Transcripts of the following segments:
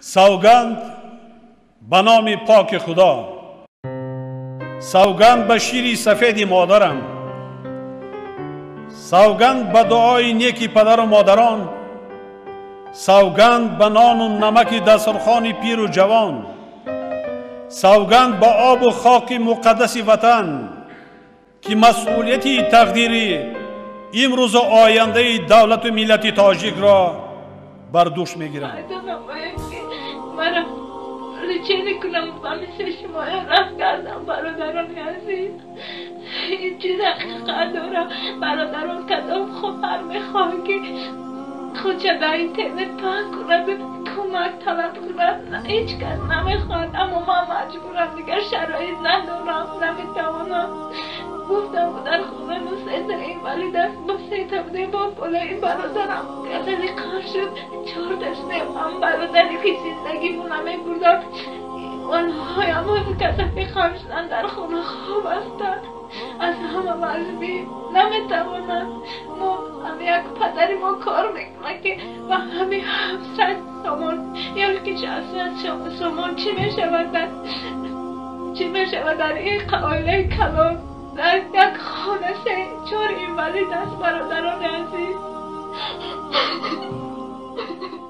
سوگند به نام پاک خدا، سوگند به شیر سفید مادرم، سوگند به دعای نیکی پدر و مادران، سوگند به نان و نمک دسترخوان پیر و جوان، سوگند به آب و خاک مقدس وطن که مسئولیتی تقدیری امروز و آینده دولت و ملت تاجیک را بر دوش میگیرم. مرا چه کنم مثل شما رفت کردم برادران عزیز. این چیز حقیقت دارم. برادران کدام خبر میخواه که خودشا در اینترنت پاک کنند کمک طلب کنند. نه هیچ کس نمیخواد، اما من مجبورم، دیگر شرایط ندارم، نمیتوانم. گفتم در خونه مسیطر این ولی دست مسیطر بوده با پوله این برادرم گذری کار شد. 4 دسته هم برادری که زندگی نمی بردن آنهای هم کسایی خمشدن در خونه خواب هستن. از همه مذبی نمیتوانند. ما همه یک پدری ما کار میکنه که و همه 700 سامان یا که 60 سامان چی میشود در این قائله کلان در یک خانه 3-4 اینولی دست برادران عزیز.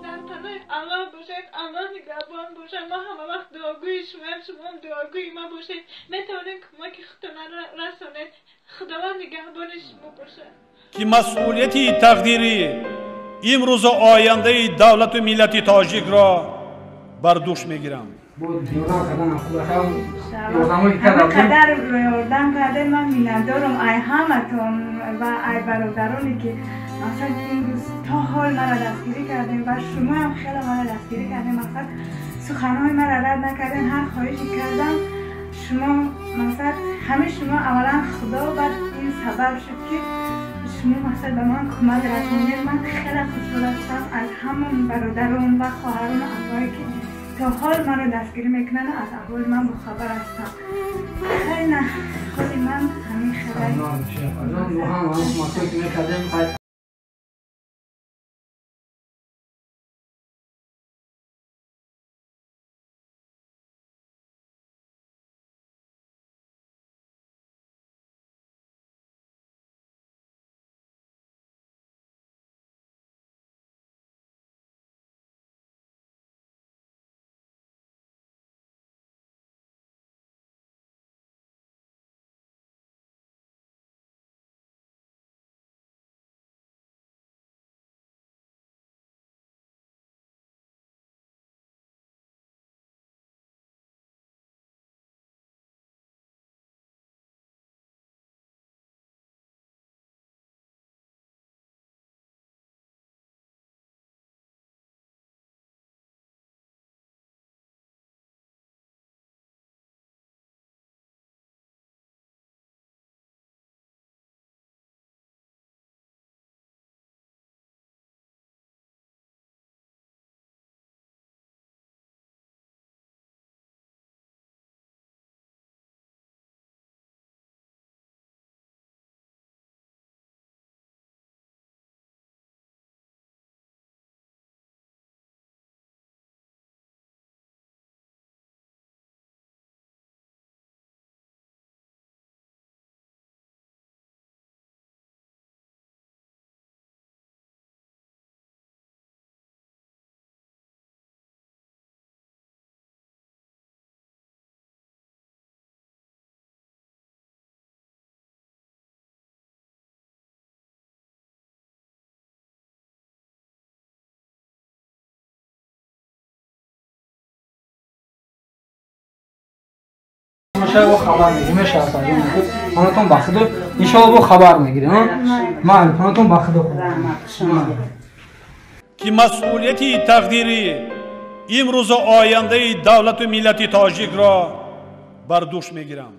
در پناه الله باشد، الله نگهبان باشد. ما همه وقت دعاگوی شما هم دعاگوی ما باشید. میتونید کمک خودتان رسانید. خداوند نگهبان شما باشد. که مسئولیتی تقدیری امروز و آینده دولت و ملت تاجیک را بر دوش میگیرم. قدر یاردم کرده من میندارم ای همتون و ای برادرانی که مثلا این روز تا حال مرا دستگیری کردیم و شما هم خیلی مرا دستگیری کردیم. مثلا سخنهای مرا رد نکردین. هر خواهشی کردم شما مثلا همه شما اولا خدا بر این سبب شد که شما مثلا به من کمک رسوندید. من خیلی خوشحال هستم از همون برادران و خواهران و اخوایی که تا حال من رو دستگیری میکنن. از احوال من بخبر هستم. خیلی نه خودی من همین خبری با خبر میگیم خانتون بخدا انشاءالله با خبر میگیریم. من خانتون بخدا که مسئولیتی تقدیری امروز و آینده دولت و ملت تاجیک را بر دوش میگیرم.